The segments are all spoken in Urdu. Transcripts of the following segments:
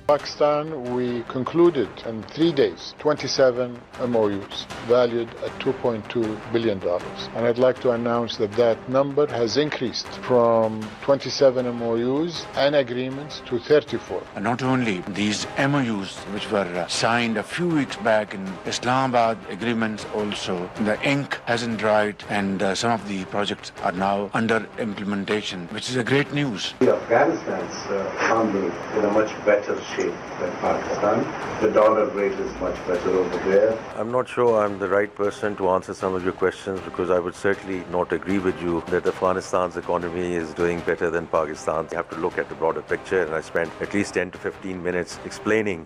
Pakistan, we concluded in 3 days 27 MOUs valued at $2.2 billion. And I'd like to announce that number has increased from 27 MOUs and agreements to 34. And not only these MOUs which were signed a few weeks back in Islamabad, agreements also, the ink hasn't dried and some of the projects are now under implementation, which is a great news. Afghanistan's economy in a much better shape than Pakistan. The dollar rate is much better over there. I'm not sure I'm the right person to answer some of your questions because I would certainly not agree with you that Afghanistan's economy is doing better than Pakistan's. You have to look at the broader picture, and I spent at least 10 to 15 minutes explaining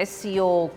SCO,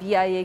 PIA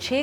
6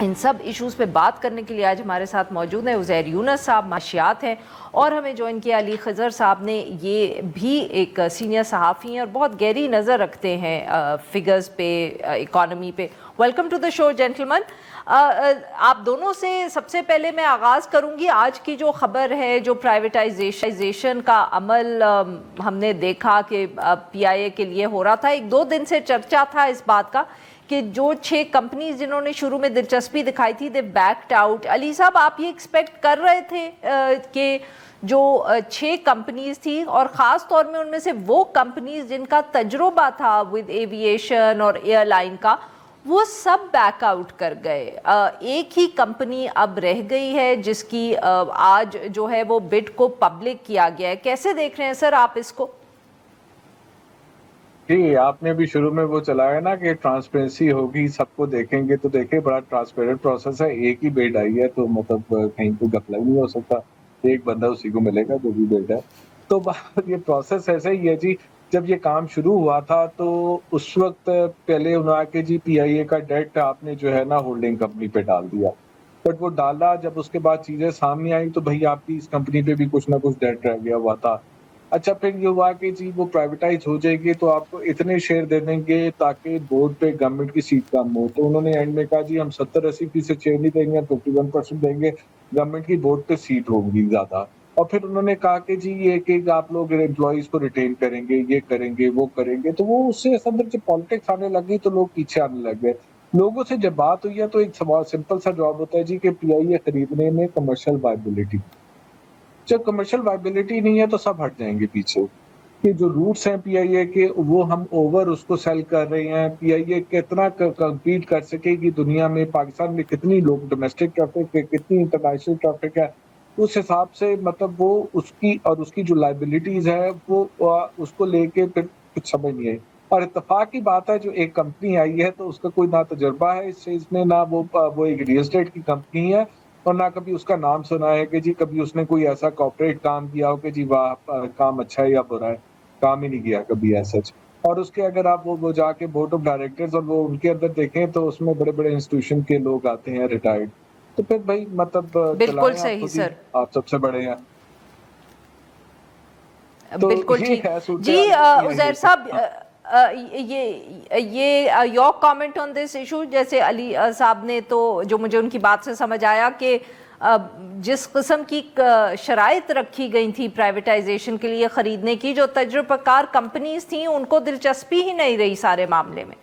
in sub issues پہ بات کرنے کے لیے آج ہمارے ساتھ موجود ہیں عزیر یونس صاحب، معاشیات ہیں، اور ہمیں جوائن کیا علی خضر صاحب نے، یہ بھی ایک سینئر صحافی ہیں اور بہت گہری نظر رکھتے ہیں فگرز پہ، اکانومی پہ۔ ویلکم ٹو دا شو جینٹلمن۔ آپ دونوں سے سب سے پہلے میں آغاز کروں گی، آج کی جو خبر ہے، جو پرائیویٹائزیشن کا عمل ہم نے دیکھا کہ پی آئی اے کے لیے ہو رہا تھا، 1-2 دن سے چرچا تھا اس بات کا کہ جو 6 کمپنیز جنہوں نے شروع میں دلچسپی دکھائی تھی دے بیکڈ آؤٹ۔ علی صاحب، آپ یہ ایکسپیکٹ کر رہے تھے کہ جو 6 کمپنیز تھی، اور خاص طور میں ان میں سے وہ کمپنیز جن کا تجربہ تھا ود ایویشن اور ایئر لائن کا، وہ سب بیک آؤٹ کر گئے، ایک ہی کمپنی اب رہ گئی ہے جس کی آج جو ہے وہ بڈ کو پبلک کیا گیا ہے۔ کیسے دیکھ رہے ہیں سر آپ اس کو؟ جی، آپ نے بھی شروع میں وہ چلایا نا کہ ٹرانسپیرنسی ہوگی، سب کو دیکھیں گے، تو دیکھیں بڑا ٹرانسپیرنٹ پروسیس ہے، ایک ہی بیڈ آئی ہے تو مطلب کہیں کوئی گھپلا ہی نہیں ہو سکتا، ایک بندہ اسی کو ملے گا جو بھی بیڈ ہے۔ تو یہ پروسیس ایسے ہی ہے جی، جب یہ کام شروع ہوا تھا تو اس وقت پہلے انہوں نے کہ جی پی آئی اے کا ڈیٹ آپ نے جو ہے نا ہولڈنگ کمپنی پہ ڈال دیا، بٹ وہ ڈالا جب اس کے بعد چیزیں سامنے آئیں تو بھائی آپ کی اس کمپنی پہ بھی کچھ نہ کچھ ڈیٹ رہ گیا ہوا تھا۔ اچھا، پھر یہ ہوا کہ جی وہ پرائیویٹائز ہو جائے گی تو آپ کو اتنے شیئر دے دیں گے تاکہ بورڈ پہ گورنمنٹ کی سیٹ کم ہو، تو انہوں نے اینڈ میں کہا جی ہم 70-80% شیئر نہیں دیں گے، 51% دیں گے، گورنمنٹ کی بورڈ پہ سیٹ ہوگی زیادہ۔ اور پھر انہوں نے کہا کہ جی یہ کہ آپ لوگ امپلائیز کو ریٹین کریں گے، یہ کریں گے، وہ کریں گے، تو وہ اس سے اندر جب پالیٹکس آنے لگی تو لوگ پیچھے آنے لگ گئے۔ لوگوں سے جب بات ہوئی ہے تو ایک سوال سمپل سا جواب ہوتا ہے جی کہ پی آئی اے خریدنے میں کمرشل وائبلٹی، جب کمرشل وائبلٹی نہیں ہے تو سب ہٹ جائیں گے پیچھے، کہ جو روٹس ہیں پی آئی اے کے وہ ہم اوور اس کو سیل کر رہے ہیں، پی آئی اے کتنا کمپیٹ کر سکے گی دنیا میں، پاکستان میں کتنی لوگ ڈومیسٹک ٹریفک ہے، کتنی انٹرنیشنل ٹریفک ہے، اس حساب سے مطلب وہ اس کی اور اس کی جو لائبلٹیز ہے وہ اس کو لے کے پھر کچھ سمجھ نہیں آئی۔ اور اتفاق کی بات ہے جو ایک کمپنی آئی ہے تو اس کا کوئی نہ تجربہ ہے اس چیز میں، نہ وہ ایک ریل اسٹیٹ کی کمپنی ہے، اور نہ کبھی اس کا نام سنا ہے کہ جی کبھی اس نے کوئی ایسا کارپوریٹ کام کیا ہو کہ جی واہ کام اچھا ہے یا برا ہے، کام ہی نہیں کیا کبھی ایسا۔ اور اس کے اگر آپ وہ جا کے بورڈ آف ڈائریکٹرز اور وہ ان کے اندر دیکھیں تو اس میں بڑے بڑے انسٹیٹیوشن کے لوگ آتے ہیں ریٹائرڈ، تو پھر بھائی مطلب بالکل صحیح سر، آپ سب سے بڑے ہیں۔ بالکل ٹھیک جی عزیر صاحب، یہ your comment on this issue, جیسے علی صاحب نے تو جو مجھے ان کی بات سے سمجھ آیا کہ جس قسم کی شرائط رکھی گئی تھی پرائیویٹائزیشن کے لیے خریدنے کی، جو تجربہ کار کمپنیز تھیں ان کو دلچسپی ہی نہیں رہی سارے معاملے میں۔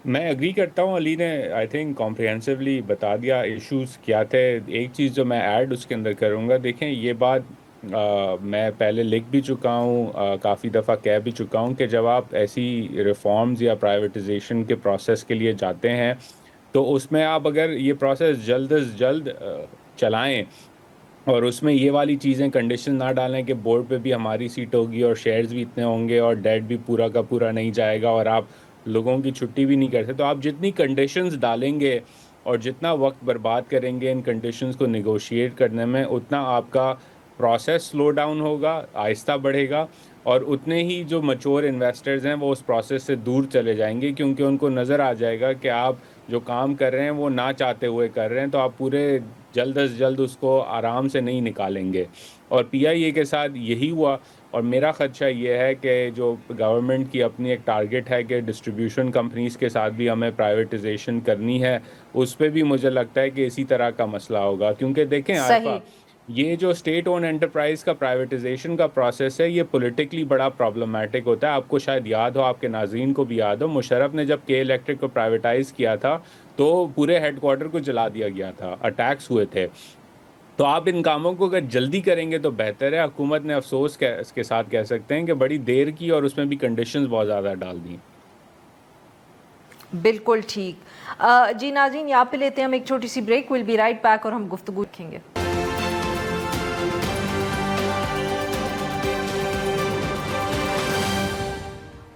میں اگری کرتا ہوں، علی نے آئی تھنک کمپریہنسولی بتا دیا ایشوز کیا تھے۔ ایک چیز جو میں ایڈ اس کے اندر کروں گا، دیکھیں یہ بات میں پہلے لکھ بھی چکا ہوں، کافی دفعہ کہہ بھی چکا ہوں کہ جب آپ ایسی ریفارمز یا پرائیویٹائزیشن کے پروسیس کے لیے جاتے ہیں تو اس میں آپ اگر یہ پروسیس جلد از جلد چلائیں اور اس میں یہ والی چیزیں کنڈیشن نہ ڈالیں کہ بورڈ پہ بھی ہماری سیٹ ہوگی اور شیئرز بھی اتنے ہوں گے اور ڈیٹ بھی پورا کا پورا نہیں جائے گا اور آپ لوگوں کی چھٹی بھی نہیں کرتے، تو آپ جتنی کنڈیشنز ڈالیں گے اور جتنا وقت برباد کریں گے ان کنڈیشنز کو نیگوشیٹ کرنے میں، اتنا آپ کا پروسیس سلو ڈاؤن ہوگا، آہستہ بڑھے گا، اور اتنے ہی جو میچور انویسٹرز ہیں وہ اس پروسیس سے دور چلے جائیں گے، کیونکہ ان کو نظر آ جائے گا کہ آپ جو کام کر رہے ہیں وہ نہ چاہتے ہوئے کر رہے ہیں، تو آپ پورے جلد از جلد اس کو آرام سے نہیں نکالیں گے۔ اور پی آئی اے کے ساتھ یہی ہوا، اور میرا خدشہ یہ ہے کہ جو گورنمنٹ کی اپنی ایک ٹارگٹ ہے کہ ڈسٹریبیوشن کمپنیز کے ساتھ بھی ہمیں پرائیویٹائزیشن کرنی ہے، اس پہ بھی مجھے لگتا ہے کہ اسی طرح کا مسئلہ ہوگا، کیونکہ دیکھیں عارفہ، یہ جو اسٹیٹ اون انٹرپرائز کا پرائیویٹائزیشن کا پروسیس ہے یہ پولیٹیکلی بڑا پرابلمیٹک ہوتا ہے۔ آپ کو شاید یاد ہو، آپ کے ناظرین کو بھی یاد ہو، مشرف نے جب کے الیکٹرک کو پرائیویٹائز کیا تھا تو پورے ہیڈ کوارٹر کو جلا دیا گیا تھا، اٹیکس ہوئے تھے۔ تو آپ ان کاموں کو اگر جلدی کریں گے تو بہتر ہے۔ حکومت نے افسوس اس کے ساتھ کہہ سکتے ہیں کہ بڑی دیر کی اور اس میں بھی کنڈیشنز بہت زیادہ ڈال دیں۔ بالکل ٹھیک جی ناظرین، یہاں پہ لیتے ہیں ہم ایک چھوٹی سی break, well be right back, اور ہم گفتگو رکھیں گے۔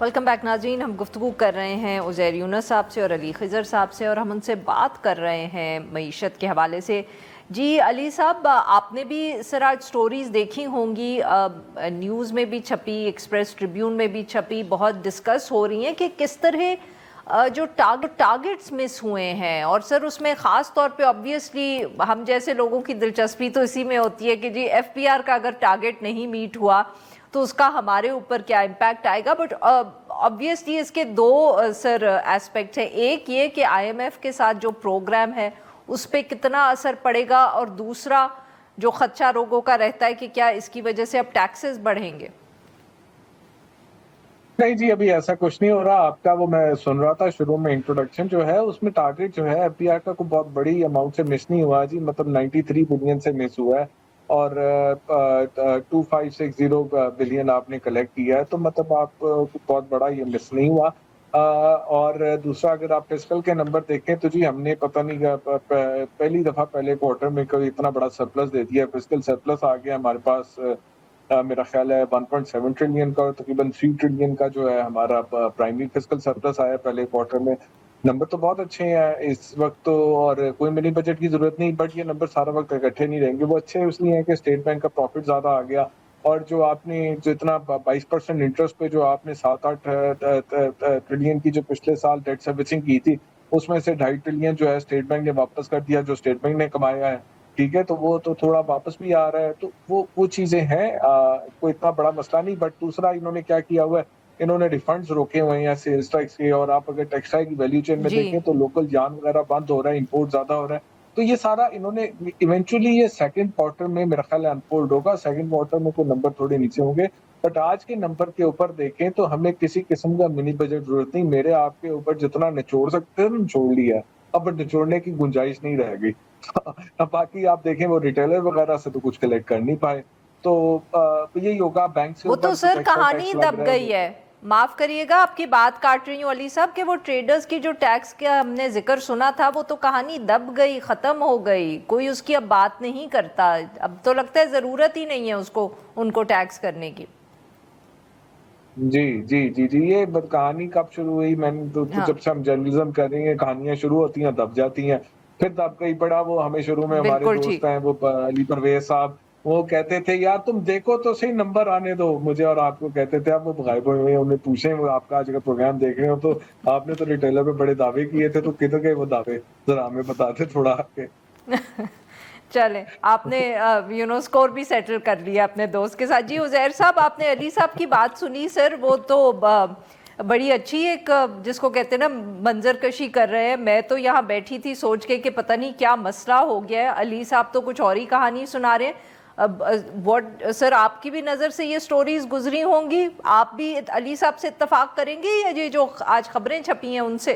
ویلکم بیک ناظرین، ہم گفتگو کر رہے ہیں عزیر یونس صاحب سے اور علی خضر صاحب سے، اور ہم ان سے بات کر رہے ہیں معیشت کے حوالے سے۔ جی علی صاحب، آپ نے بھی سر آج سٹوریز دیکھی ہوں گی، نیوز میں بھی چھپی، ایکسپریس ٹریبیون میں بھی چھپی، بہت ڈسکس ہو رہی ہیں کہ کس طرح جو ٹارگٹس مس ہوئے ہیں، اور سر اس میں خاص طور پہ آبویسلی ہم جیسے لوگوں کی دلچسپی تو اسی میں ہوتی ہے کہ جی ایف پی آر کا اگر ٹارگٹ نہیں میٹ ہوا تو اس کا ہمارے اوپر کیا امپیکٹ آئے گا. بٹ آبویسلی اس کے دو سر ایسپیکٹس ہیں. ایک یہ کہ آئی ایم ایف کے ساتھ جو پروگرام ہے اس پہ کتنا اثر پڑے گا، اور دوسرا جو خدشہ لوگوں کا رہتا ہے کہ کیا اس کی وجہ سے اب ٹیکسز بڑھیں گے. نہیں جی، ابھی ایسا کچھ نہیں ہو رہا. آپ کا وہ میں سن رہا تھا شروع میں انٹروڈکشن جو ہے اس میں ٹارگٹ جو ہے ایف پی آر کا کوئی بہت بڑی اماؤنٹ سے مس نہیں ہوا جی. مطلب 93 بلین سے مس ہوا ہے اور 2560 بلین آپ نے کلیکٹ کیا ہے، تو مطلب آپ بہت بڑا یہ مس نہیں ہوا. اور دوسرا اگر آپ فسکل کے نمبر دیکھیں تو جی ہم نے پتہ نہیں پہلی دفعہ پہلے کوارٹر میں کوئی اتنا بڑا سرپلس دے دیا. فسکل سرپلس آ گیا ہمارے پاس، میرا خیال ہے 1.7 ٹریلین کا، تقریباً 3 ٹریلین کا جو ہے ہمارا پرائمری فسکل سرپلس آیا پہلے کوارٹر میں. نمبر تو بہت اچھے ہیں اس وقت تو، اور کوئی منی بجٹ کی ضرورت نہیں، بٹ یہ نمبر سارا وقت اکٹھے نہیں رہیں گے. وہ اچھے اس لیے ہیں کہ اسٹیٹ بینک کا پروفٹ زیادہ آ گیا، اور جو آپ نے جو اتنا 22% انٹرسٹ پہ جو آپ نے 7-8 ٹریلین کی جو پچھلے سال ڈیٹ سروسنگ کی تھی، اس میں سے 2.5 ٹریلین جو ہے اسٹیٹ بینک نے واپس کر دیا، جو اسٹیٹ بینک نے کمایا ہے. ٹھیک ہے، تو وہ تو تھوڑا واپس بھی آ رہا ہے، تو وہ چیزیں ہیں، کوئی اتنا بڑا مسئلہ نہیں. بٹ دوسرا انہوں نے کیا کیا ہوا ہے، انہوں نے ریفنڈز روکے ہوئے ہیں سیلز ٹیکس کے، اور آپ اگر ٹیکسٹائل کی ویلیو چین میں دیکھیں تو لوکل جان وغیرہ بند ہو رہا ہے، امپورٹ زیادہ ہو رہا ہے. تو یہ سارا انہوں نے ایونچولی یہ سیکنڈ کوارٹر میں میرا خیال ہے انفولڈ ہوگا. سیکنڈ کوارٹر میں کوئی نمبر تھوڑے نیچے ہوں گے، بٹ آج کے نمبر کے اوپر دیکھیں تو ہمیں کسی قسم کا منی بجٹ ضرورت نہیں. میرے آپ کے اوپر جتنا نچوڑ سکتے ہیں نچوڑ لیا، اب نچوڑنے کی گنجائش نہیں رہ گئی. باقی آپ دیکھیں وہ ریٹیلر وغیرہ سے تو کچھ کلیکٹ کر نہیں پائے، تو یہی ہوگا. بینک سے وہ تو سر کہانی دب گئی ہے. معاف کریے گا آپ کی بات کاٹ رہی ہوں علی صاحب، کہ وہ ٹریڈرز کی جو ٹیکس کا ہم نے ذکر سنا تھا وہ تو کہانی دب گئی، ختم ہو گئی، کوئی اس کی اب بات نہیں کرتا. اب تو لگتا ہے ضرورت ہی نہیں ہے ان کو ٹیکس کرنے کی. جی جی جی جی یہ کہانی کب شروع ہوئی؟ میں نے تو جب سے ہم جرنلزم کر رہے ہیں کہانیاں شروع ہوتی ہیں دب جاتی ہیں، پھر دب گئی. بڑا وہ ہمیں شروع میں ہمارے دوست ہیں وہ علی پرویز صاحب، وہ کہتے تھے یار تم دیکھو تو صحیح نمبر آنے دو مجھے اور آپ کو، کہتے تھے. اب وہ غائب ہوئے ہیں، انہیں پوچھیں وہ آپ کا آج کا پروگرام دیکھ رہے ہو تو آپ نے تو ریٹیلر پہ بڑے دعوے کیے تھے، تو کدھر گئے وہ دعوے؟ ذرا ہمیں بتاتے تھوڑا آپ کے. چلیں آپ نے سکور بھی سیٹل کر لیا اپنے دوست کے ساتھ. جی عزیر صاحب، آپ نے علی صاحب کی بات سنی سر، وہ تو بڑی اچھی ایک جس کو کہتے ہیں نا منظر کشی کر رہے ہیں. میں تو یہاں بیٹھی تھی سوچ کے کہ پتہ نہیں کیا مسئلہ ہو گیا ہے. علی صاحب تو کچھ اور ہی کہانی سنا رہے ہیں. سر آپ کی بھی نظر سے یہ سٹوریز گزری ہوں گی، آپ بھی علی صاحب سے اتفاق کریں گے یا یہ جو آج خبریں چھپی ہیں ان سے؟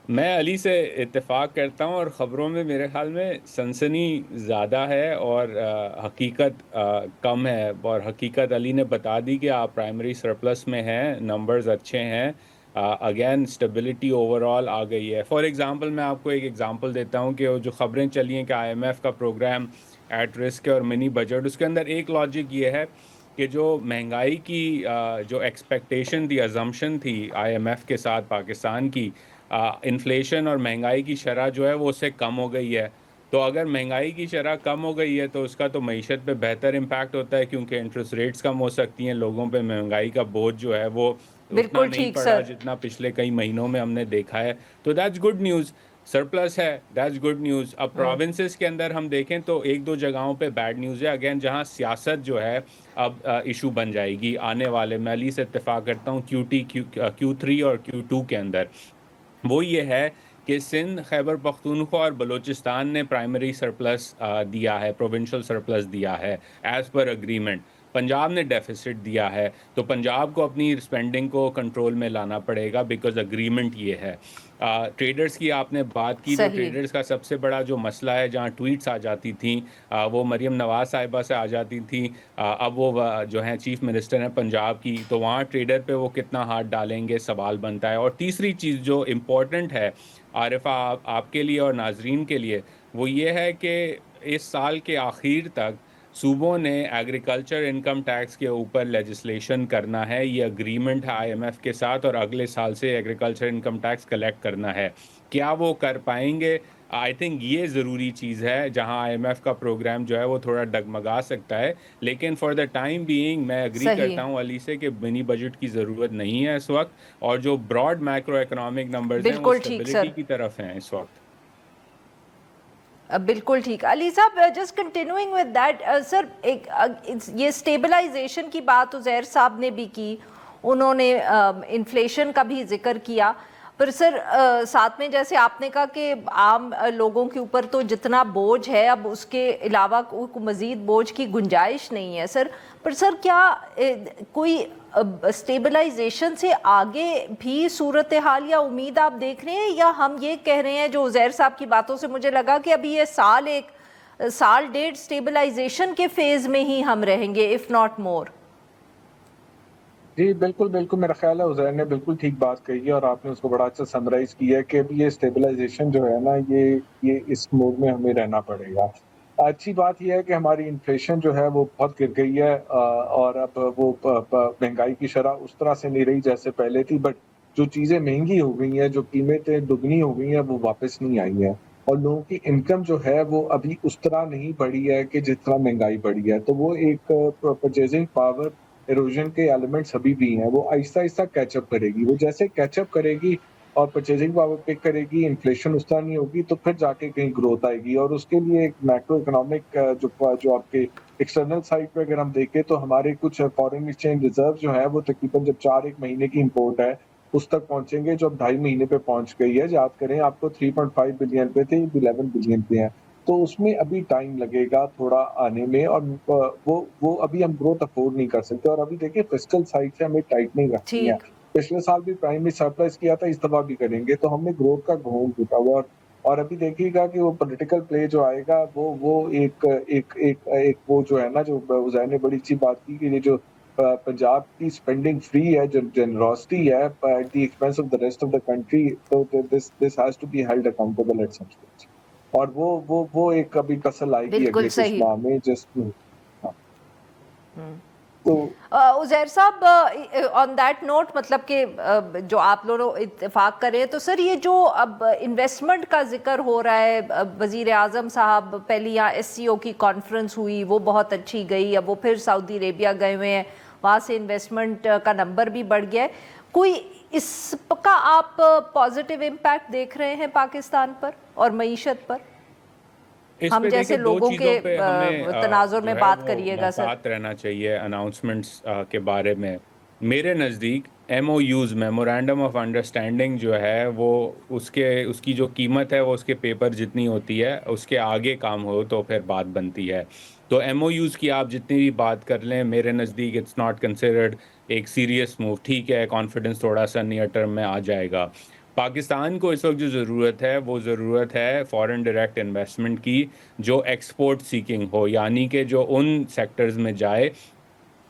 میں علی سے اتفاق کرتا ہوں، اور خبروں میں میرے خیال میں سنسنی زیادہ ہے اور حقیقت کم ہے. اور حقیقت علی نے بتا دی کہ آپ پرائمری سرپلس میں ہیں، نمبرز اچھے ہیں. اگین اسٹیبلٹی اوور آل آ گئی ہے. فار ایگزامپل میں آپ کو ایک ایگزامپل دیتا ہوں کہ جو خبریں چلی ہیں کہ آئی ایم ایف کا پروگرام ایٹ رسک ہے اور منی بجٹ، اس کے اندر ایک لاجک یہ ہے کہ جو مہنگائی کی جو ایکسپیکٹیشن تھی، ازمپشن تھی آئی ایم ایف کے ساتھ پاکستان کی، انفلیشن اور مہنگائی کی شرح جو ہے وہ اس سے کم ہو گئی ہے. تو اگر مہنگائی کی شرح کم ہو گئی ہے تو اس کا تو معیشت پہ بہتر امپیکٹ ہوتا ہے، کیونکہ انٹرسٹ ریٹس کم ہو سکتی ہیں، لوگوں پہ مہنگائی کا بوجھ جو ہے وہ اتنا نہیں پڑا جتنا پچھلے کئی مہینوں میں ہم نے دیکھا ہے. تو دیٹس گڈ نیوز. سرپلس ہے، دیٹس گڈ نیوز. اب پروونسز کے اندر ہم دیکھیں تو ایک دو جگہوں پہ بیڈ نیوز ہے اگین، جہاں سیاست جو ہے اب ایشو بن جائے گی آنے والے. میں علی سے اتفاق کرتا ہوں Q3 اور Q2 کے اندر. وہ یہ ہے کہ سندھ، خیبر پختونخوا اور بلوچستان نے پرائمری سرپلس دیا ہے، پروونشل سرپلس دیا ہے ایز پر اگریمنٹ. پنجاب نے ڈیفیسٹ دیا ہے، تو پنجاب کو اپنی اسپینڈنگ کو کنٹرول میں لانا پڑے گا بیکاز اگریمنٹ یہ ہے. ٹریڈرز کی آپ نے بات کی، تو ٹریڈرز کا سب سے بڑا جو مسئلہ ہے جہاں ٹویٹس آ جاتی تھیں وہ مریم نواز صاحبہ سے آ جاتی تھیں. اب وہ جو ہیں چیف منسٹر ہیں پنجاب کی، تو وہاں ٹریڈر پہ وہ کتنا ہاتھ ڈالیں گے سوال بنتا ہے. اور تیسری چیز جو امپورٹنٹ ہے عارفہ آپ کے لیے اور ناظرین کے لیے، وہ یہ ہے کہ اس سال کے آخر تک صوبوں نے ایگریکلچر انکم ٹیکس کے اوپر لیجسلیشن کرنا ہے. یہ اگریمنٹ ہے آئی ایم ایف کے ساتھ، اور اگلے سال سے ایگریکلچر انکم ٹیکس کلیکٹ کرنا ہے. کیا وہ کر پائیں گے؟ آئی تھنک یہ ضروری چیز ہے جہاں آئی ایم ایف کا پروگرام جو ہے وہ تھوڑا ڈگمگا سکتا ہے. لیکن فار دا ٹائم بینگ میں اگری کرتا ہوں علی سے کہ منی بجٹ کی ضرورت نہیں ہے اس وقت, اور جو براڈ میکرو اکنامک نمبرز ہیں وہ اسٹیبلٹی کی طرف ہیں اس وقت. بالکل ٹھیک. علی صاحب just continuing with that sir, یہ اسٹیبلائزیشن کی بات عزیر صاحب نے بھی کی, انہوں نے انفلیشن کا بھی ذکر کیا, پر سر ساتھ میں جیسے آپ نے کہا کہ عام لوگوں کے اوپر تو جتنا بوجھ ہے اب اس کے علاوہ مزید بوجھ کی گنجائش نہیں ہے سر, پر سر کیا کوئی اسٹیبلائزیشن سے آگے بھی صورتحال یا امید آپ دیکھ رہے ہیں, یا ہم یہ کہہ رہے ہیں جو عزیر صاحب کی باتوں سے مجھے لگا کہ ابھی یہ سال ڈیڑھ اسٹیبلائزیشن کے فیز میں ہی ہم رہیں گے اف ناٹ مور؟ جی بالکل بالکل, میرا خیال ہے عزیر نے بالکل ٹھیک بات کہی ہے اور آپ نے اس کو بڑا اچھا سمرائز کیا ہے کہ اب یہ اسٹیبلائزیشن جو ہے نا یہ اس موڈ میں ہمیں رہنا پڑے گا. اچھی بات یہ ہے کہ ہماری انفلیشن جو ہے وہ بہت گر گئی ہے اور اب وہ مہنگائی کی شرح اس طرح سے نہیں رہی جیسے پہلے تھی, بٹ جو چیزیں مہنگی ہو گئی ہیں, جو قیمتیں دگنی ہو گئی ہیں, وہ واپس نہیں آئی ہیں, اور لوگوں کی انکم جو ہے وہ ابھی اس طرح نہیں بڑھی ہے کہ جس طرح مہنگائی بڑھی ہے. تو وہ ایک پرچیزنگ پاور ایروژن کے ایلیمنٹس ابھی بھی ہیں, وہ آہستہ آہستہ کیچ اپ کرے گی. وہ جیسے کیچ اپ کرے گی اور پرچیزنگ پاور پک کرے گی, انفلیشن اس طرح نہیں ہوگی, تو پھر جا کے کہیں گروتھ آئے گی. اور اس کے لیے ایک میکرو اکنامک جو آپ کے ایکسٹرنل سائڈ پہ اگر ہم دیکھیں تو ہمارے کچھ فارن ایکسچینج ریزرو جو ہے وہ تقریباً جب 4 مہینے کی امپورٹ ہے اس تک پہنچیں گے, جو اب 2.5 مہینے پہ پہنچ گئی ہے. یاد کریں آپ کو 3.5 بلین پہ تھے, 11 بلین پہ ہیں, تو اس میں ابھی ٹائم لگے گا تھوڑا آنے میں, اور وہ ابھی ہم گروتھ افورڈ نہیں کر سکتے. اور ابھی دیکھیں فسکل سائڈ سے ہمیں ٹائٹننگ رکھنی ہے. پچھلے سال بھی پرائم میں سرپلس کیا تھا, اس دفعہ بھی کریں گے, تو ہم نے گروتھ کا گھوم ٹوٹا ہوا. اور ابھی دیکھیے گا کہ وہ پولیٹیکل پلے جو آئے گا وہ ایک وہ جو ہے نا, جو عزیر نے بڑی اچھی بات کی کہ یہ جو پنجاب کی اسپینڈنگ فری ہے, جو جنراسٹی ہے at the expense of the rest of the country, تو this has to be held accountable at some stage. اور وہ ایک ابھی کسل آئے گی اگلے کچھ ماہ میں. جسٹ عزیر صاحب آن دیٹ نوٹ, مطلب کہ جو آپ لوگ اتفاق کریں تو سر یہ جو اب انویسٹمنٹ کا ذکر ہو رہا ہے, وزیر اعظم صاحب پہلی یہاں SCO کی کانفرنس ہوئی, وہ بہت اچھی گئی, اب وہ پھر سعودی عربیہ گئے ہوئے ہیں, وہاں سے انویسٹمنٹ کا نمبر بھی بڑھ گیا ہے. کوئی اس کا آپ پازیٹیو امپیکٹ دیکھ رہے ہیں پاکستان پر اور معیشت پر؟ ہم جیسے لوگوں کے تناظر میں بات کریے گا سر. بات رہنا چاہیے اناؤنسمنٹس کے بارے میں. میرے نزدیک MOUs میمورینڈم آف انڈرسٹینڈنگ جو ہے وہ اس کی جو قیمت ہے وہ اس کے پیپر جتنی ہوتی ہے, اس کے آگے کام ہو تو پھر بات بنتی ہے. تو MOUs کی آپ جتنی بھی بات کر لیں, میرے نزدیک اٹس ناٹ کنسیڈرڈ ایک سیریس موو. ٹھیک ہے کانفیڈنس تھوڑا سا نیئر ٹرم میں آ جائے گا. پاکستان کو اس وقت جو ضرورت ہے وہ ضرورت ہے فارن ڈائریکٹ انویسٹمنٹ کی, جو ایکسپورٹ سیکنگ ہو, یعنی کہ جو ان سیکٹرز میں جائے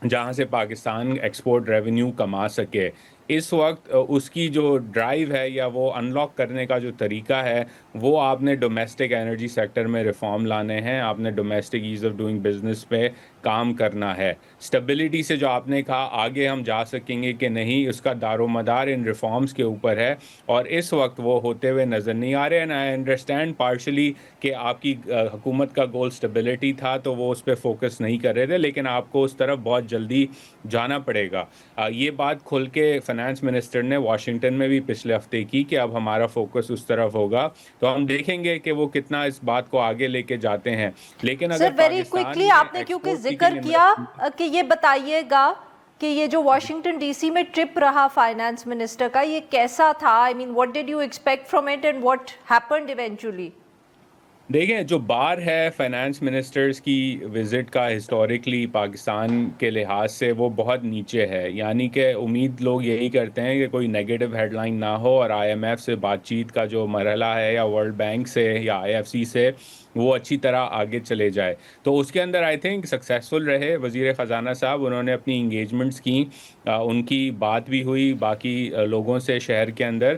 جہاں سے پاکستان ایکسپورٹ ریونیو کما سکے. اس وقت اس کی جو ڈرائیو ہے یا وہ ان لاک کرنے کا جو طریقہ ہے وہ آپ نے ڈومیسٹک انرجی سیکٹر میں ریفارم لانے ہیں, آپ نے domestic as of doing business پہ کام کرنا ہے. اسٹیبلٹی سے جو آپ نے کہا آگے ہم جا سکیں گے کہ نہیں, اس کا دار و مدار ان ریفارمز کے اوپر ہے, اور اس وقت وہ ہوتے ہوئے نظر نہیں آ رہے. اینڈ آئی انڈرسٹینڈ پارشلی کہ آپ کی حکومت کا گول اسٹیبلٹی تھا تو وہ اس پہ فوکس نہیں کر رہے تھے, لیکن آپ کو اس طرف بہت جلدی جانا پڑے گا. یہ بات کھل کے فائنانس منسٹر نے واشنگٹن میں بھی پچھلے ہفتے کی کہ اب ہمارا فوکس اس طرف ہوگا, تو ہم دیکھیں گے کہ وہ کتنا اس بات کو آگے لے کے جاتے ہیں. لیکن اگر ویری کوئکلی آپ نے کیونکہ ذکر کیا کہ یہ بتائیے گا کہ یہ جو واشنگٹن DC میں ٹرپ رہا فائنانس منسٹر کا, یہ کیسا تھا؟ I mean, what did you expect from it and what happened eventually? دیکھیں جو بار ہے فائنانس منسٹرز کی وزٹ کا ہسٹوریکلی پاکستان کے لحاظ سے وہ بہت نیچے ہے, یعنی کہ امید لوگ یہی کرتے ہیں کہ کوئی نیگیٹو ہیڈ لائن نہ ہو اور IMF سے بات چیت کا جو مرحلہ ہے یا ورلڈ بینک سے یا IFC سے وہ اچھی طرح آگے چلے جائے. تو اس کے اندر آئی تھنک سکسیزفل رہے وزیر خزانہ صاحب, انہوں نے اپنی انگیجمنٹس کی, ان کی بات بھی ہوئی باقی لوگوں سے شہر کے اندر,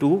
2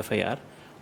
FIR,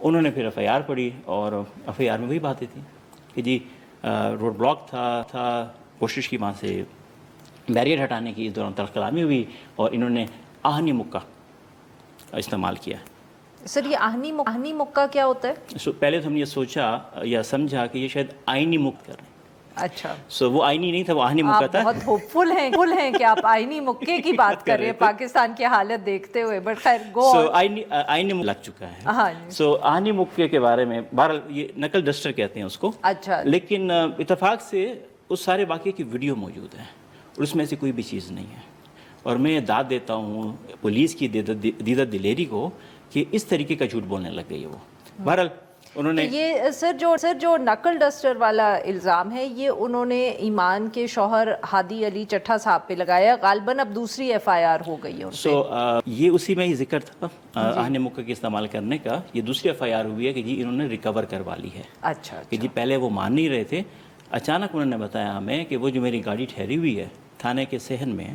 انہوں نے پھر ایف آئی آر پڑھی اور ایف آئی آر میں وہی باتیں تھیں کہ جی روڈ بلاک تھا کوشش کی وہاں سے بیریئر ہٹانے کی، اس دوران تلخ کلامی ہوئی اور انہوں نے آہنی مکہ استعمال کیا. سر یہ آہنی مکہ کیا ہوتا ہے؟ پہلے تو ہم نے یہ سوچا یا سمجھا کہ یہ شاید آئینی مکہ کر رہے ہیں. اچھا وہ آئینی نہیں تھا، وہ آہنی مکہ تھا. آپ بہت ہوپ فل ہیں کہ آپ آئینی مکے کی بات کر رہے ہیں پاکستان کی حالت دیکھتے ہوئے، بٹ خیر گو. آئینی لگ چکا ہے. آہنی مکے کے بارے میں بہرحال یہ نقل ڈسٹر کہتے ہیں اس کو. اچھا لیکن اتفاق سے اس سارے واقعے کی ویڈیو موجود ہے اور اس میں سے کوئی بھی چیز نہیں ہے. اور میں داد دیتا ہوں پولیس کی دیدہ دلیری کو کہ اس طریقے کا جھوٹ بولنے لگ گئی ہے وہ. بہرحال انہوں نے یہ سر جو نقل ڈسٹر والا الزام ہے یہ انہوں نے ایمان کے شوہر ہادی علی چٹھا صاحب پہ لگایا، غالباً اب دوسری ایف آئی آر ہو گئی ہے. یہ اسی میں ہی ذکر تھا آہن مکہ کے استعمال کرنے کا. یہ دوسری ایف آئی آر ہوئی ہے کہ جی انہوں نے ریکور کروا لی ہے. اچھا کہ جی پہلے وہ مان نہیں رہے تھے، اچانک انہوں نے بتایا ہمیں کہ وہ جو میری گاڑی ٹھہری ہوئی ہے تھانے کے صحن میں،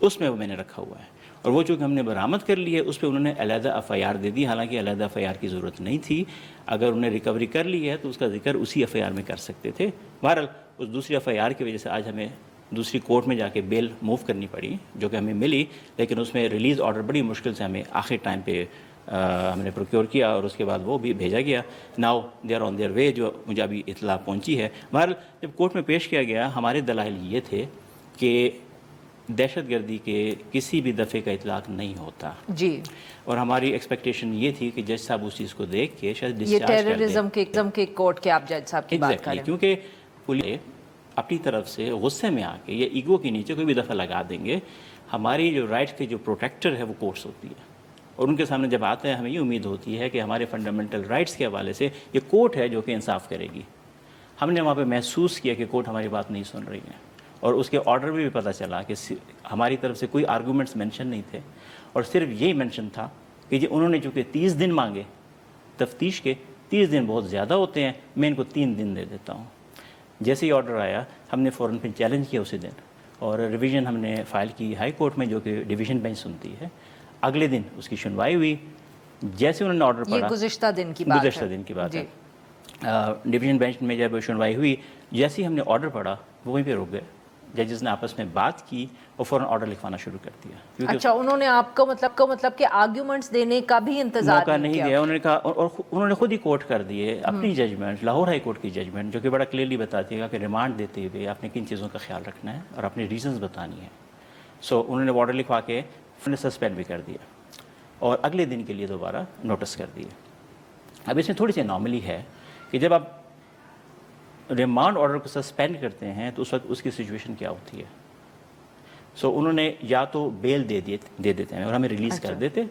اس میں وہ میں نے رکھا ہوا ہے اور وہ چونکہ ہم نے برآمد کر لی ہے اس پہ انہوں نے علیحدہ ایف آئی آر دے دی. حالانکہ علیحدہ ایف آئی آر کی ضرورت نہیں تھی. اگر انہوں نے ریکوری کر لی ہے تو اس کا ذکر اسی ایف آئی آر میں کر سکتے تھے. بہرحال اس دوسری ایف آئی آر کی وجہ سے آج ہمیں دوسری کورٹ میں جا کے بیل موو کرنی پڑی جو کہ ہمیں ملی، لیکن اس میں ریلیز آرڈر بڑی مشکل سے ہمیں آخر ٹائم پہ ہم نے پروکیور کیا اور اس کے بعد وہ بھی بھیجا گیا. Now they are on their way, جو مجھے ابھی اطلاع پہنچی ہے. بہرحال جب کورٹ میں پیش کیا گیا ہمارے دلائل یہ تھے کہ دہشت گردی کے کسی بھی دفعے کا اطلاق نہیں ہوتا جی، اور ہماری ایکسپیکٹیشن یہ تھی کہ جج صاحب اس چیز کو دیکھ کے شاید یہ ٹیررزم کے کورٹ کے آپ جج صاحب کی بات کریں. کیونکہ پولیس اپنی طرف سے غصے میں آ کے یا ایگو کے نیچے کوئی بھی دفعہ لگا دیں گے. ہماری جو رائٹس کے جو پروٹیکٹر ہے وہ کورٹس ہوتی ہے اور ان کے سامنے جب آتے ہیں ہمیں یہ امید ہوتی ہے کہ ہمارے فنڈامنٹل رائٹس کے حوالے سے یہ کورٹ ہے جو کہ انصاف کرے گی. ہم نے وہاں پہ محسوس کیا کہ کورٹ ہماری بات نہیں سن رہی ہے اور اس کے آرڈر میں بھی پتہ چلا کہ ہماری طرف سے کوئی آرگومنٹس مینشن نہیں تھے اور صرف یہی مینشن تھا کہ جی انہوں نے چونکہ 30 دن مانگے تفتیش کے، 30 دن بہت زیادہ ہوتے ہیں، میں ان کو 3 دن دے دیتا ہوں. جیسے ہی آرڈر آیا ہم نے فوراً پھر چیلنج کیا اسی دن اور ریویژن ہم نے فائل کی ہائی کورٹ میں جو کہ ڈویژن بینچ سنتی ہے. اگلے دن اس کی سنوائی ہوئی. جیسے انہوں نے آرڈر پڑھا، گزشتہ دن کی بات ہے، ڈویژن بینچ میں جب سنوائی ہوئی جیسے ہی ہم نے آرڈر پڑھا وہ وہیں پہ رک گئے. ججز نے آپس میں بات کی اور فوراً آرڈر لکھوانا شروع کر دیا. اچھا انہوں نے آپ کو مطلب کہ آرگیومنٹس دینے کا بھی انتظار موقع نہیں دیا. انہوں نے کہا اور انہوں نے خود ہی کوٹ کر دیے اپنی ججمنٹ، لاہور ہائی کورٹ کی ججمنٹ جو کہ بڑا کلیئرلی بتاتی ہے کہ ریمانڈ دیتے ہوئے آپ نے کن چیزوں کا خیال رکھنا ہے اور اپنے ریزنز بتانی ہے. انہوں نے آرڈر لکھوا کے سسپینڈ بھی کر دیا اور اگلے دن کے لیے دوبارہ نوٹس کر دیے. اب اس میں تھوڑی سی انوملی ہے کہ جب آپ ریمانڈ آرڈر کو سسپینڈ کرتے ہیں تو اس وقت اس کی سچویشن کیا ہوتی ہے. انہوں نے یا تو بیل دے دیتے ہیں اور ہمیں ریلیز کر دیتے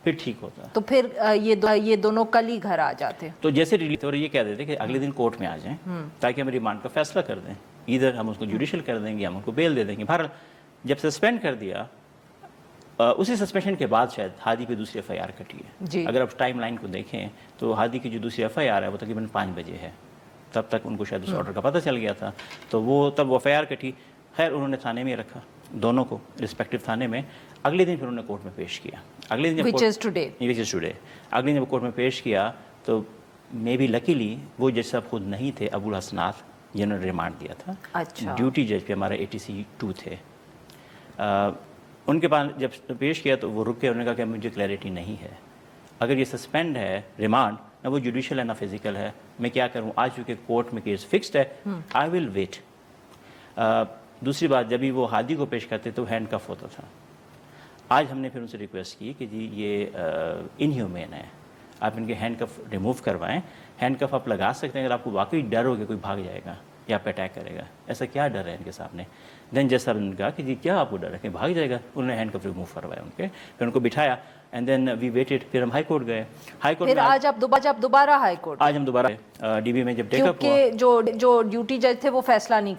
پھر ٹھیک ہوتا. تو پھر یہ دونوں کل ہی گھر آ جاتے. تو جیسے ریلیز اور یہ کہہ دیتے کہ اگلے دن کورٹ میں آ جائیں تاکہ ہم ریمانڈ کا فیصلہ کر دیں. ادھر ہم اس کو جوڈیشل کر دیں گے، ہم ان کو بیل دے دیں گے. بہرحال جب سسپینڈ کر دیا اسی سسپینشن کے بعد شاید ہادی پہ دوسری ایف آئی آر کٹی ہے. اگر آپ ٹائم لائن کو دیکھیں تو ہادی کی جو دوسری ایف آئی آر ہے وہ تقریباً 5 بجے ہے. تب تک ان کو شاید اس آرڈر کا پتہ چل گیا تھا تو وہ تب وہ ایف آئی آر کٹی. خیر انہوں نے تھانے میں رکھا دونوں کو رسپیکٹیو تھانے میں. اگلے دن پھر انہوں نے کورٹ میں پیش کیا. اگلے دن which is today. اگلے دن کورٹ میں پیش کیا تو مے بی لکیلی وہ جج صاحب خود نہیں تھے، ابو الحسنات جنہوں نے ریمانڈ دیا تھا. اچھا ڈیوٹی جج پہ ہمارا ATC 2 تھے. ان کے پاس جب پیش کیا تو وہ رک کے انہوں نے کہا کہ مجھے کلیئرٹی نہیں ہے، اگر یہ سسپینڈ ہے ریمانڈ نہ وہ جوڈیشل ہے نہ فزیکل ہے، میں کیا کروں؟ آج چونکہ کورٹ میں کیس فکسڈ ہے آئی ول ویٹ. دوسری بات جب بھی وہ ہادی کو پیش کرتے تو ہینڈ کف ہوتا تھا. آج ہم نے پھر ان سے ریکویسٹ کی کہ جی یہ انہیومین ہے، آپ ان کے ہینڈ کف ریموو کروائیں. ہینڈ کف آپ لگا سکتے ہیں اگر آپ کو واقعی ڈر ہو کہ کوئی بھاگ جائے گا یا آپ پہ اٹیک کرے گا. ایسا کیا ڈر ہے ان کے سامنے؟ دین جج صاحب نے کہا کہ جی کیا آپ کو ڈر ہے کہ بھاگ جائے گا. انہوں نے ہینڈ کف ریموو کروایا ان کے، پھر ان کو بٹھایا اینڈ دین وی ویٹڈ. پھر ہم ہائی کورٹ گئے. ہائی کورٹ پھر آج آپ دوبارہ ہائی کورٹ. آج ہم دوبارہ ڈی بی میں جب ٹیک اپ ہوا کیونکہ جو ڈیوٹی جج تھے وہ فیصلہ نہیں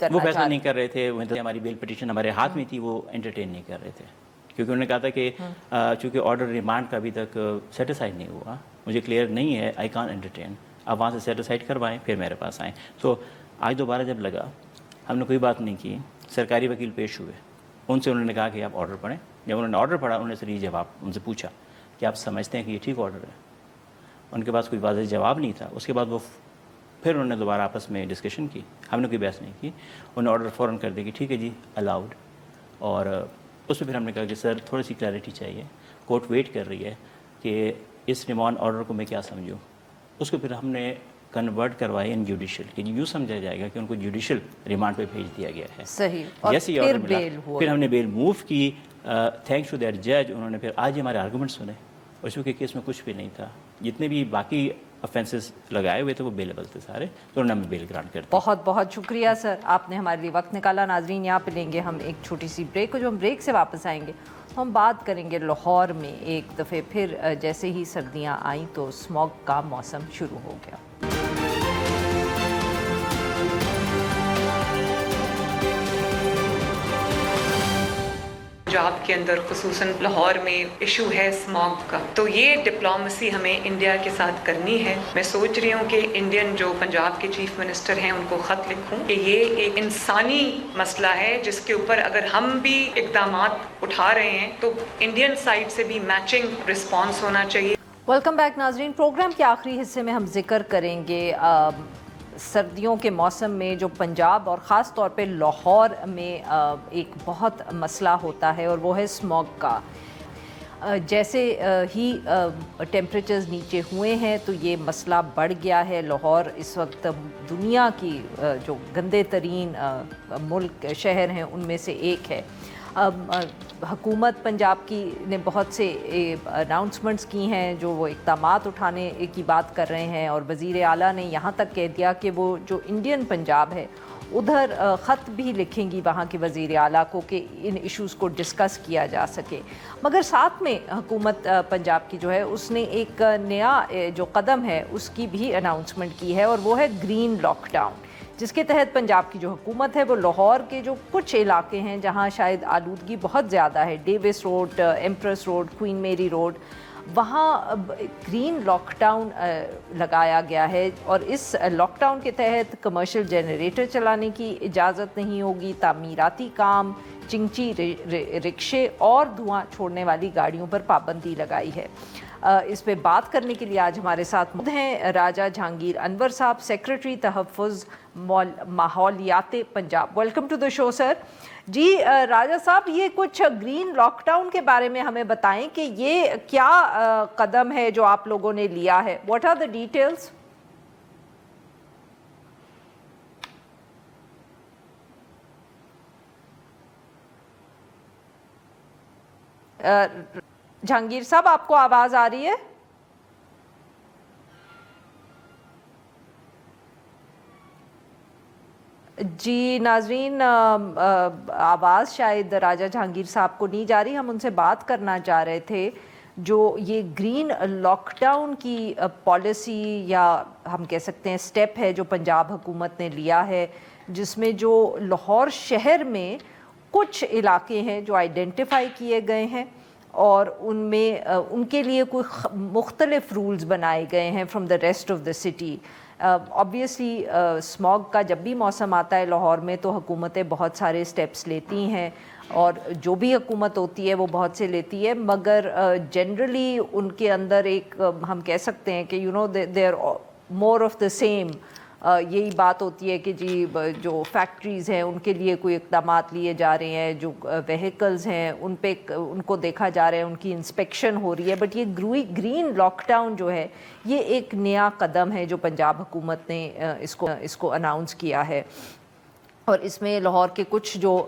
کر رہے تھے. ہماری بیل پٹیشن ہمارے ہاتھ میں تھی، وہ انٹرٹین نہیں کر رہے تھے کیونکہ انہوں نے کہا تھا کہ چونکہ آرڈر ریمانڈ کا ابھی تک سیٹسفائڈ نہیں ہوا، مجھے کلیئر نہیں ہے، آئی کان انٹرٹین. آپ وہاں سے سیٹسفائڈ کروائیں پھر میرے پاس آئیں. تو آج دوبارہ جب لگا ہم نے کوئی بات نہیں کی. سرکاری وکیل پیش ہوئے، ان سے انہوں نے کہا کہ آپ آرڈر پڑھیں. جب انہوں نے آرڈر پڑھا انہوں نے سر یہ جواب ان سے پوچھا کہ آپ سمجھتے ہیں کہ یہ ٹھیک آرڈر ہے؟ ان کے پاس کوئی واضح جواب نہیں تھا. اس کے بعد وہ پھر انہوں نے دوبارہ آپس میں ڈسکشن کی, ہم نے کوئی بحث نہیں کی, انہوں نے آرڈر فوراً کر دیا کہ ٹھیک ہے جی الاؤڈ. اور اس میں پھر ہم نے کہا کہ سر تھوڑی سی کلیئرٹی چاہیے, کورٹ ویٹ کر رہی ہے کہ اس ریمانڈ آرڈر کو میں کیا سمجھوں. اس کو پھر ہم نے کنورٹ کروائی ان جوڈیشل, کہ یوں سمجھا جائے گا کہ ان کو جوڈیشل ریمانڈ پہ بھیج دیا گیا ہے. صحیح. اور جیسے پھر بیل ہوا, پھر ہم نے بیل موو کی, تھینکس ٹو دیٹ جج. انہوں نے پھر آج ہی ہمارے آرگومنٹ سنے. اس کے کیس میں کچھ بھی نہیں تھا, جتنے بھی باقی افینسز لگائے ہوئے تھے وہ بیلیبل تھے سارے, تو انہوں نے ہمیں بیل گرانٹ کر دی. بہت بہت شکریہ سر, آپ نے ہمارے لیے وقت نکالا. ناظرین یہاں پہ لیں گے ہم ایک چھوٹی سی بریک, اور جو ہم بریک سے واپس آئیں گے ہم بات کریں گے لاہور میں ایک دفعہ پھر جیسے ہی سردیاں آئیں تو اسموگ کا موسم شروع ہو گیا. پنجاب کے اندر خصوصاً لاہور میں ایشو ہے اسموگ کا, تو یہ ڈپلومیسی ہمیں انڈیا کے ساتھ کرنی ہے. میں سوچ رہی ہوں کہ انڈین جو پنجاب کے چیف منسٹر ہیں ان کو خط لکھوں کہ یہ ایک انسانی مسئلہ ہے جس کے اوپر اگر ہم بھی اقدامات اٹھا رہے ہیں تو انڈین سائڈ سے بھی میچنگ رسپانس ہونا چاہیے. ویلکم بیک ناظرین. پروگرام کے آخری حصے میں ہم ذکر کریں گے سردیوں کے موسم میں جو پنجاب اور خاص طور پہ لاہور میں ایک بہت مسئلہ ہوتا ہے, اور وہ ہے اسموگ کا. جیسے ہی ٹیمپریچرز نیچے ہوئے ہیں تو یہ مسئلہ بڑھ گیا ہے. لاہور اس وقت دنیا کی جو گندے ترین ملک شہر ہیں ان میں سے ایک ہے. حکومت پنجاب کی نے بہت سے اناؤنسمنٹس کی ہیں جو وہ اقدامات اٹھانے کی بات کر رہے ہیں, اور وزیر اعلیٰ نے یہاں تک کہہ دیا کہ وہ جو انڈین پنجاب ہے ادھر خط بھی لکھیں گی وہاں کے وزیر اعلیٰ کو کہ ان ایشوز کو ڈسکس کیا جا سکے. مگر ساتھ میں حکومت پنجاب کی جو ہے اس نے ایک نیا جو قدم ہے اس کی بھی اناؤنسمنٹ کی ہے, اور وہ ہے گرین لاک ڈاؤن, جس کے تحت پنجاب کی جو حکومت ہے وہ لاہور کے جو کچھ علاقے ہیں جہاں شاید آلودگی بہت زیادہ ہے, Davis road, Empress road, Queen Mary road, وہاں گرین لاک ڈاؤن لگایا گیا ہے. اور اس لاک ڈاؤن کے تحت کمرشل جنریٹر چلانے کی اجازت نہیں ہوگی, تعمیراتی کام, چنگچی رکشے اور دھواں چھوڑنے والی گاڑیوں پر پابندی لگائی ہے. اس پہ بات کرنے کے لیے آج ہمارے ساتھ ہیں راجہ جہانگیر انور صاحب, سیکریٹری تحفظ ماحولیات پنجاب. ویلکم ٹو دا شو سر. جی راجہ صاحب, یہ کچھ گرین لاک ڈاؤن کے بارے میں ہمیں بتائیں کہ یہ کیا قدم ہے جو آپ لوگوں نے لیا ہے, what are the details? Jahangir صاحب آپ کو آواز آ رہی ہے؟ جی ناظرین, آواز شاید راجہ جہانگیر صاحب کو نہیں جا رہی. ہم ان سے بات کرنا چاہ رہے تھے جو یہ گرین لاک ڈاؤن کی پالیسی یا ہم کہہ سکتے ہیں سٹیپ ہے جو پنجاب حکومت نے لیا ہے, جس میں جو لاہور شہر میں کچھ علاقے ہیں جو آئیڈینٹیفائی کیے گئے ہیں اور ان میں ان کے لیے کوئی مختلف رولز بنائے گئے ہیں from the rest of the city. Obviously smog کا جب بھی موسم آتا ہے لاہور میں تو حکومتیں بہت سارے اسٹیپس لیتی ہیں, اور جو بھی حکومت ہوتی ہے وہ بہت سے لیتی ہے, مگر جنرلی ان کے اندر ایک ہم کہہ سکتے ہیں کہ you know they are more of the same. یہی بات ہوتی ہے کہ جی جو فیکٹریز ہیں ان کے لیے کوئی اقدامات لیے جا رہے ہیں, جو وہیکلز ہیں ان پہ ان کو دیکھا جا رہا ہے, ان کی انسپیکشن ہو رہی ہے. بٹ یہ گرین لاک ڈاؤن جو ہے یہ ایک نیا قدم ہے جو پنجاب حکومت نے اس کو اناؤنس کیا ہے, اور اس میں لاہور کے کچھ جو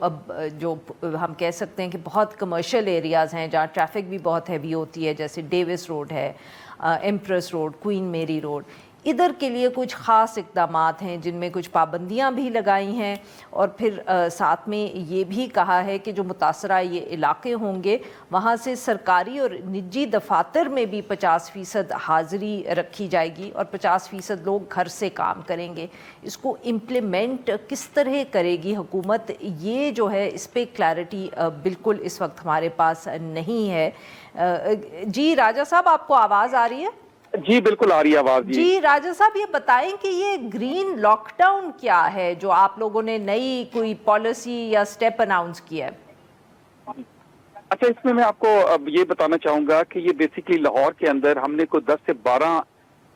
ہم کہہ سکتے ہیں کہ بہت کمرشل ایریاز ہیں جہاں ٹریفک بھی بہت ہیوی ہوتی ہے, جیسے ڈیوس روڈ ہے, empress road, Queen Mary road, ادھر کے لیے کچھ خاص اقدامات ہیں جن میں کچھ پابندیاں بھی لگائی ہیں, اور پھر ساتھ میں یہ بھی کہا ہے کہ جو متاثرہ یہ علاقے ہوں گے وہاں سے سرکاری اور نجی دفاتر میں بھی 50% حاضری رکھی جائے گی اور 50% لوگ گھر سے کام کریں گے. اس کو امپلیمنٹ کس طرح کرے گی حکومت, یہ جو ہے اس پہ کلیئرٹی بالکل اس وقت ہمارے پاس نہیں ہے. جی راجہ صاحب, آپ کو آواز آ رہی ہے؟ جی بالکل آ رہی ہے آواز. جی راجہ صاحب, یہ بتائیں کہ یہ گرین لاک ڈاؤن کیا ہے جو آپ لوگوں نے نئی کوئی پالیسی یا سٹیپ اناؤنس کیا ہے؟ اچھا, اس میں آپ کو یہ بتانا چاہوں گا کہ یہ بیسیکلی لاہور کے اندر ہم نے کوئی 10 سے 12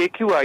AQI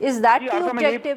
Is that the objective?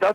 10